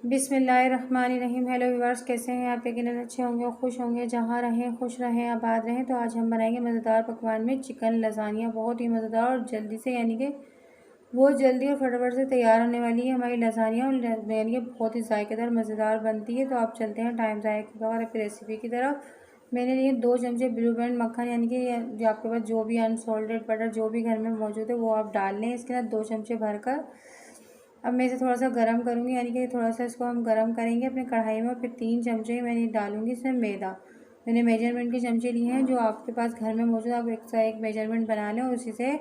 बिस्मिल्लाहिर्रहमानिर्रहीम। Hello viewers, कैसे हैं आप? यकीनन अच्छे होंगे और खुश होंगे। जहाँ रहें खुश रहें, आबाद रहें। तो आज हम बनाएंगे मज़ेदार पकवान में चिकन लज़ानिया। बहुत ही मज़ेदार और जल्दी से कि बहुत जल्दी और फटाफट से तैयार होने वाली है हमारी लज़ानिया। और यानी कि बहुत ही जायकेदार मज़ेदार बनती है। तो आप चलते हैं टाइम ज़ाया के बगैर आपकी रेसिपी की तरफ। मैंने लिए 2 चमचे ब्लू बैंड मक्खन, यानी कि जो आपके पास जो भी अनसॉल्टेड बटर जो भी घर में मौजूद है वो आप डाल लें। इसके साथ 2 चमचे भरकर अब मैं इसे थोड़ा सा गर्म करूँगी, यानी कि थोड़ा सा इसको हम गर्म करेंगे अपने कढ़ाई में। और फिर 3 चमचे मैंने डालूँगी इसमें मैदा। मैंने मेजरमेंट के चमचे लिए हैं, जो आपके पास घर में मौजूद, आप एक सा एक मेजरमेंट बना लें और उसी से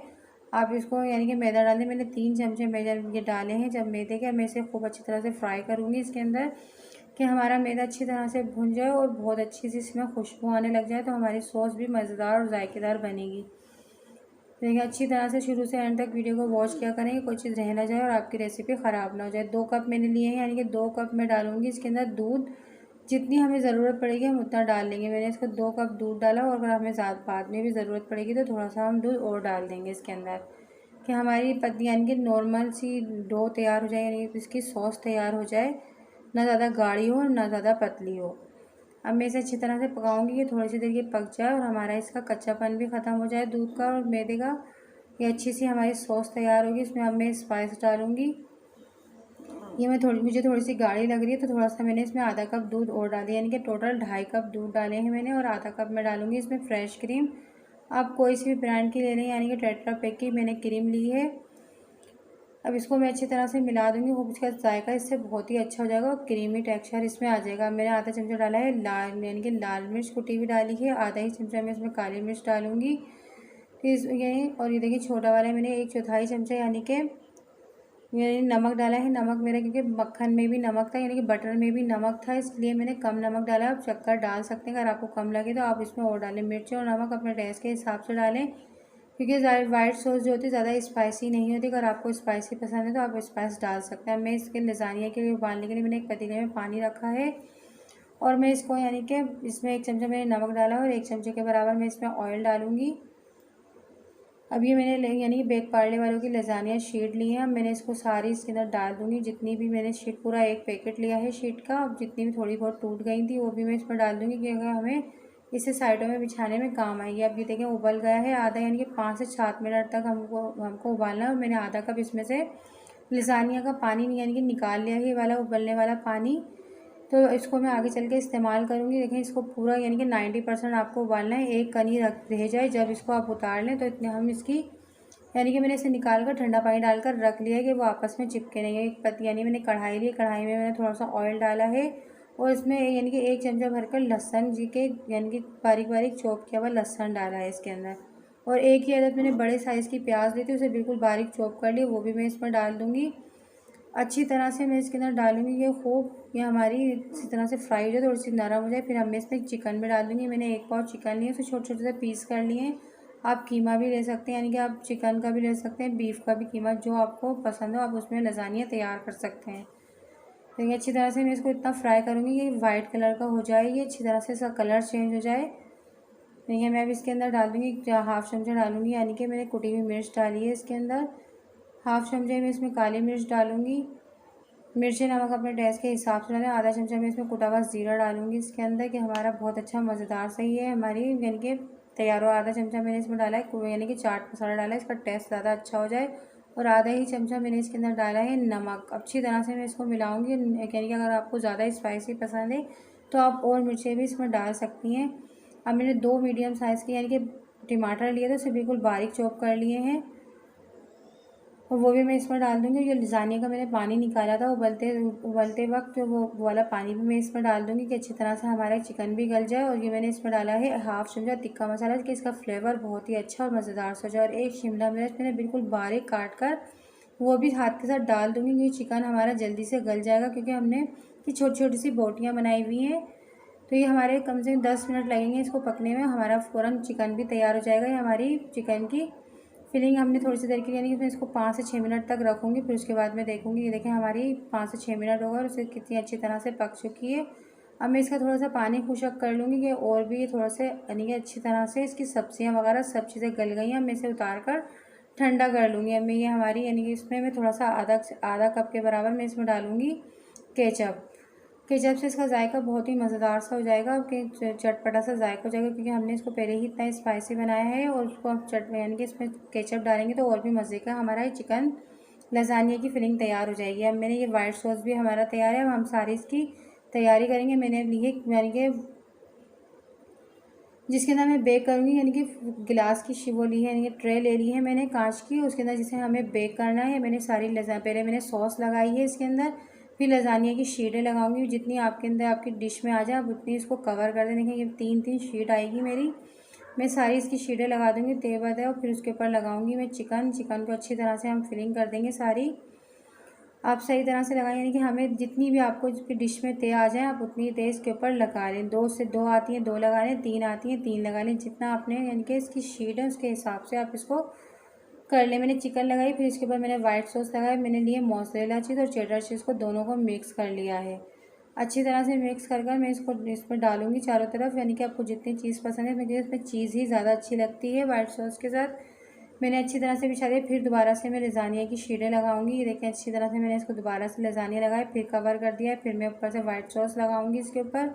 आप इसको यानी कि मैदा डाल दें। मैंने 3 चमचे मैदे ये डाले हैं जब मैदे के। मैं इसे खूब अच्छी तरह से फ्राई करूँगी इसके अंदर, कि हमारा मैदा अच्छी तरह से भुन जाए और बहुत अच्छी सी इसमें खुशबू आने लग जाए, तो हमारी सॉस भी मज़ेदार और जायकेदार बनेगी। देखिए, अच्छी तरह से शुरू से एंड तक वीडियो को वॉच किया करें कि कोई चीज़ रह ना जाए और आपकी रेसिपी ख़राब ना हो जाए। 2 कप मैंने लिए हैं, यानी कि 2 कप मैं डालूँगी इसके अंदर दूध। जितनी हमें ज़रूरत पड़ेगी हम उतना डाल लेंगे। मैंने इसको 2 कप दूध डाला, और अगर हमें ज़्यादा बाद में भी ज़रूरत पड़ेगी तो थोड़ा सा हम दूध और डाल देंगे इसके अंदर, कि हमारी पतली यानी कि नॉर्मल सी डो तैयार हो जाए, यानी कि इसकी सॉस तैयार हो जाए। ना ज़्यादा गाढ़ी हो ना ज़्यादा पतली हो। अब मैं इसे अच्छी तरह से पकाऊंगी कि थोड़ी सी देर ये पक जाए और हमारा इसका कच्चापन भी ख़त्म हो जाए दूध का और मैदे का। ये अच्छी सी हमारी सॉस तैयार होगी। इसमें अब मैं स्पाइस डालूंगी। ये मुझे थोड़ी सी गाढ़ी लग रही है, तो थोड़ा सा मैंने इसमें आधा कप दूध और डाल दिया, यानी कि टोटल 2.5 कप दूध डाले हैं मैंने। और आधा कप मैं डालूंगी इसमें फ्रेश क्रीम। आप कोई सी भी ब्रांड की ले लें, यानी कि टेट्रा पैक की मैंने क्रीम ली है। अब इसको मैं अच्छी तरह से मिला दूंगी। वो उसका जायका इससे बहुत ही अच्छा हो जाएगा और क्रीमी टेक्सचर इसमें आ जाएगा। मैंने आधा चमचा डाला है लाल, यानी कि लाल मिर्च कुटी हुई डाली है। आधा ही चमचा मैं इसमें काली मिर्च डालूंगी। फिर और ये देखिए, छोटा वाला मैंने 1/4 चमचा यानी कि मैंने नमक डाला है। नमक मेरा क्योंकि मक्खन में भी नमक था, यानी कि बटर में भी नमक था, इसलिए मैंने कम नमक डाला। आप शक्कर डाल सकते हैं, अगर आपको कम लगे तो आप इसमें और डालें। मिर्ची और नमक अपने टेस्ट के हिसाब से डालें, क्योंकि वाइट सॉस जो होती है ज़्यादा स्पाइसी नहीं होती। अगर आपको स्पाइसी पसंद है तो आप स्पाइस डाल सकते हैं। मैं इसके लज़ानिया के लिए उबालने के लिए मैंने एक पतीले में पानी रखा है, और मैं इसको यानी कि इसमें 1 चमचा मैंने नमक डाला और 1 चमचे के बराबर मैं इसमें ऑयल डालूँगी। अब ये मैंने यानी कि बेक पार्ले वालों की लज़ानिया शीट ली है। अब मैंने इसको सारी इसके अंदर डाल दूँगी, जितनी भी मैंने शीट, पूरा 1 पैकेट लिया है शीट का। अब जितनी भी थोड़ी बहुत टूट गई थी वो भी मैं इसमें डाल दूँगी, कि अगर हमें इसे साइडों में बिछाने में काम आएगी। अब ये देखें उबल गया है आधा, यानी कि 5 से 7 मिनट तक हमको उबालना है। और मैंने आधा कप इसमें से लज़ानिया का पानी यानी कि निकाल लिया है, ये वाला उबलने वाला पानी। तो इसको मैं आगे चल के इस्तेमाल करूँगी। देखें, इसको पूरा यानी कि 90% आपको उबालना है, एक कनी रह जाए। जब इसको आप उतार लें तो इतने हम इसकी यानी कि मैंने इसे निकाल कर ठंडा पानी डालकर रख लिया है, कि वो आपस में चिपके नहीं है। एक पत्ती यानी मैंने कढ़ाई ली, कढ़ाई में मैंने थोड़ा सा ऑयल डाला है, और इसमें यानी कि 1 चमचा भरकर लहसुन जी के यानी कि बारीक बारीक चॉप किया हुआ लहसुन डाला है इसके अंदर। और एक ही अदद मैंने बड़े साइज़ की प्याज ली थी, उसे बिल्कुल बारीक चॉप कर ली, वो भी मैं इसमें डाल दूँगी। अच्छी तरह से मैं इसके अंदर डालूँगी, ये खूब ये हमारी इसी तरह से फ्राई हो जाए, थोड़ी सी नरम हो जाए। फिर हम इसमें चिकन भी डाल दूँगी। मैंने 1 पाव चिकन लिया, उसे छोटे छोटे से पीस कर लिए हैं। आप कीमा भी ले सकते हैं, यानी कि आप चिकन का भी ले सकते हैं, बीफ का भी कीमा, जो आपको पसंद हो आप उसमें लज़ानिया तैयार कर सकते हैं। तो ये अच्छी तरह से मैं इसको इतना फ्राई करूँगी कि वाइट कलर का हो जाए, ये अच्छी तरह से इसका कलर चेंज हो जाए। देखिए, मैं अब इसके अंदर डाल दूँगी 1/2 चमचा डालूँगी, यानी कि मैंने कुटी हुई मिर्च डाली है इसके अंदर। 1/2 चमचे में इसमें काली मिर्च डालूँगी। मिर्ची नमक अपने टेस्ट के हिसाब से डालें। आधा चमचा मैं इसमें कुटा हुआ ज़ीरा डालूँगी इसके अंदर, कि हमारा बहुत अच्छा मज़ेदार सही है हमारी यानी कि तैयार हो। आधा चमचा मैंने इसमें डाला है यानी कि चाट मसाला डाला है, इसका टेस्ट ज़्यादा अच्छा हो जाए। और आधा ही चमचा मैंने इसके अंदर डाला है नमक। अच्छी तरह से मैं इसको मिलाऊँगी, यानी कि अगर आपको ज़्यादा स्पाइसी पसंद है तो आप और मिर्चें भी इसमें डाल सकती हैं। अब मैंने 2 मीडियम साइज़ के यानी कि टमाटर लिए थे, उसे बिल्कुल बारीक चॉप कर लिए हैं, और वो भी मैं इसमें डाल दूँगी। ये लज़ानिया का मैंने पानी निकाला था उबलते उबलते वक्त, वो वाला पानी भी मैं इसमें डाल दूँगी, कि अच्छी तरह से हमारा चिकन भी गल जाए। और ये मैंने इसमें डाला है 1/2 चमचा तिक्का मसाला, कि इसका फ्लेवर बहुत ही अच्छा और मज़ेदार से हो जाए। और 1 शिमला मिर्च मैंने बिल्कुल बारीक काट कर वो भी हाथ के साथ डाल दूँगी, क्योंकि चिकन हमारा जल्दी से गल जाएगा, क्योंकि हमने ये छोटी छोटी सी बोटियाँ बनाई हुई हैं। तो ये हमारे कम से कम 10 मिनट लगेंगे इसको पकने में, हमारा फ़ौरन चिकन भी तैयार हो जाएगा। ये हमारी चिकन की फिलिंग हमने थोड़ी सी देर के लिए यानी कि मैं इसको 5 से 6 मिनट तक रखूँगी, फिर उसके बाद मैं देखूँगी। ये देखें, हमारी 5 से 6 मिनट होगा और इसे कितनी अच्छी तरह से पक चुकी है। अब मैं इसका थोड़ा सा पानी खुशक कर लूँगी, कि और भी ये थोड़ा से यानी कि अच्छी तरह से इसकी सब्जियाँ वगैरह सब चीज़ें गल गई हैं। अब मैं इसे उतार कर ठंडा कर लूँगी। अब मैं ये हमारी यानी कि इसमें मैं थोड़ा सा आधा कप के बराबर मैं इसमें डालूँगी केचप। केचप से इसका जायका बहुत ही मज़ेदार सा हो जाएगा, कि चटपटा सा जायका हो जाएगा, क्योंकि हमने इसको पहले ही इतना स्पाइसी बनाया है और उसको हम यानी कि इसमें केचप डालेंगे तो और भी मज़े का हमारा ये चिकन लसानिया की फिलिंग तैयार हो जाएगी। अब मैंने ये वाइट सॉस भी हमारा तैयार है। अब हम सारी इसकी तैयारी करेंगे। मैंने लिए यानी कि जिसके अंदर मैं बेक करूँगी, यानी कि गिलास की वो ली है, यानी कि ट्रे ले ली है मैंने कांच की, उसके अंदर जिसे हमें बेक करना है। मैंने सारी पहले मैंने सॉस लगाई है इसके अंदर, फिर लसानिया की शीटें लगाऊंगी। जितनी आपके अंदर आपकी डिश में आ जाए आप उतनी इसको कवर कर दें। देखिए ये 3-3 शीट आएगी मेरी। मैं सारी इसकी शीटें लगा दूँगी तय ब तय, और फिर उसके ऊपर लगाऊंगी मैं चिकन को अच्छी तरह से हम फिलिंग कर देंगे सारी। आप सही तरह से लगाएं, यानी कि हमें जितनी भी आपको डिश में तय आ जाए आप उतनी तय इसके ऊपर लगा लें। 2 से 2 आती हैं 2 लगा लें, 3 आती हैं 3 लगा लें। जितना आपने यानी कि इसकी शीट है उसके हिसाब से आप इसको कर लें। मैंने चिकन लगाई, फिर इसके ऊपर मैंने वाइट सॉस लगाया, मैंने लिए मोज़रेला चीज़ और चेडर चीज़ को दोनों को मिक्स कर लिया है। अच्छी तरह से मिक्स कर मैं इसको इसमें डालूंगी चारों तरफ, यानी कि आपको जितनी चीज़ पसंद है। मुझे इसमें चीज़ ही ज़्यादा अच्छी लगती है वाइट सॉस के साथ। मैंने अच्छी तरह से बिछा दिया। फिर दोबारा से मैं लसानिया की शीटें लगाऊंगी। ये देखें अच्छी तरह से मैंने इसको दोबारा से लसानिया लगाया, फिर कवर कर दिया है। फिर मैं ऊपर से वाइट सॉस लगाऊंगी इसके ऊपर।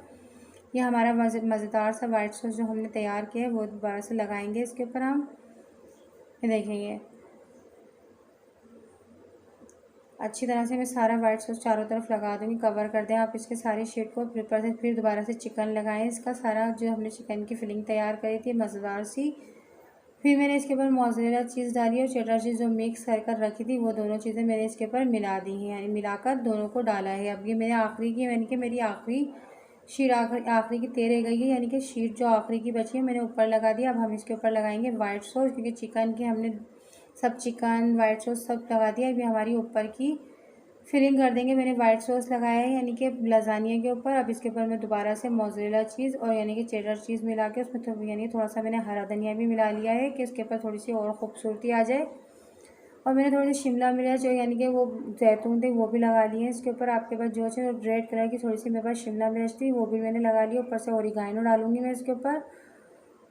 ये हमारा मज़ेदार सा वाइट सॉस जो हमने तैयार किया है वो दोबारा से लगाएंगे इसके ऊपर हम। ये देखेंगे अच्छी तरह से मैं सारा वाइट सॉस चारों तरफ लगा दूँगी, कवर कर दें आप इसके सारी शीट को। फिर ऊपर से फिर दोबारा से चिकन लगाएं, इसका सारा जो हमने चिकन की फिलिंग तैयार करी थी मज़ेदार सी। फिर मैंने इसके ऊपर मोज़रेला चीज़ डाली और चेडर चीज़ जो मिक्स कर रखी थी वो दोनों चीज़ें मैंने इसके ऊपर मिला दी हैं, यानी मिलाकर दोनों को डाला है। अब ये मेरे आखिरी की यानी कि मेरी आखिरी शीट आखिरी की तय रह गई है, यानी कि शीट जो आखिरी की बची है मैंने ऊपर लगा दिया। अब हम इसके ऊपर लगाएंगे वाइट सॉस, क्योंकि चिकन की हमने सब चिकन वाइट सॉस सब लगा दिया। अभी हमारी ऊपर की फिलिंग कर देंगे। मैंने वाइट सॉस लगाया है यानी कि लसानिया के ऊपर। अब इसके ऊपर मैं दोबारा से मोज़रेला चीज़ और यानी कि चेडर चीज़ मिला के उसमें तो यानी थोड़ा सा मैंने हरा धनिया भी मिला लिया है कि इसके ऊपर थोड़ी सी और ख़ूबसूरती आ जाए। और मैंने थोड़ी सी शिमला मिर्च जो यानी कि वो जैतून थे वो भी लगा लिए हैं इसके ऊपर। आपके पास जो चाहिए रेड कलर की थोड़ी सी मेरे पास शिमला मिर्च थी वो भी मैंने लगा ली। ऊपर से ओरिगानो डालूंगी मैं इसके ऊपर,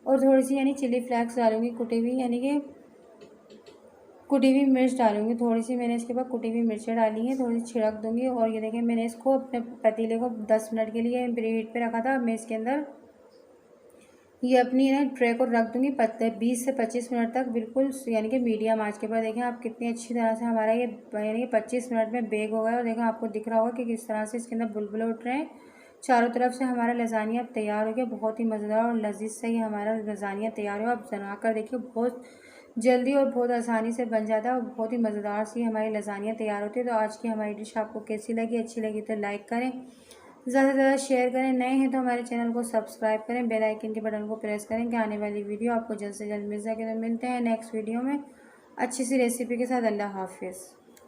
और थोड़ी सी यानी चिली फ्लेक्स डालूंगी कुटी हुई, यानी कि कुटी हुई मिर्च डालूंगी थोड़ी सी। मैंने इसके बाद कुटी हुई मिर्चें डाली हैं, थोड़ी सी छिड़क दूंगी। और ये देखें मैंने इसको अपने पतीले को 10 मिनट के लिए प्रीहीट पे रखा था। मैं इसके अंदर ये अपनी ना ट्रे को रख दूंगी 20 से 25 मिनट तक, बिल्कुल यानी कि मीडियम आंच के। बाद देखें आप कितनी अच्छी तरह से हमारा ये यानी कि 25 मिनट में बेक हो गया। और देखें आपको दिख रहा होगा कि किस तरह से इसके अंदर बुलबुले उठ रहे हैं। चारों तरफ से हमारा लसानिया अब तैयार हो गया। बहुत ही मज़ेदार और लजीज से ही हमारा लसानिया तैयार हो। आप बना कर देखिए, बहुत जल्दी और बहुत आसानी से बन जाता है और बहुत ही मज़ेदार सी हमारी लसानिया तैयार होती है। तो आज की हमारी डिश आपको कैसी लगी? अच्छी लगी तो लाइक करें, ज़्यादा से ज़्यादा शेयर करें। नए हैं तो हमारे चैनल को सब्सक्राइब करें, बेल आइकन के बटन को प्रेस करें कि आने वाली वीडियो आपको जल्द से जल्द मिल सके। तो मिलते हैं नेक्स्ट वीडियो में अच्छी सी रेसिपी के साथ। अल्लाह हाफिज़।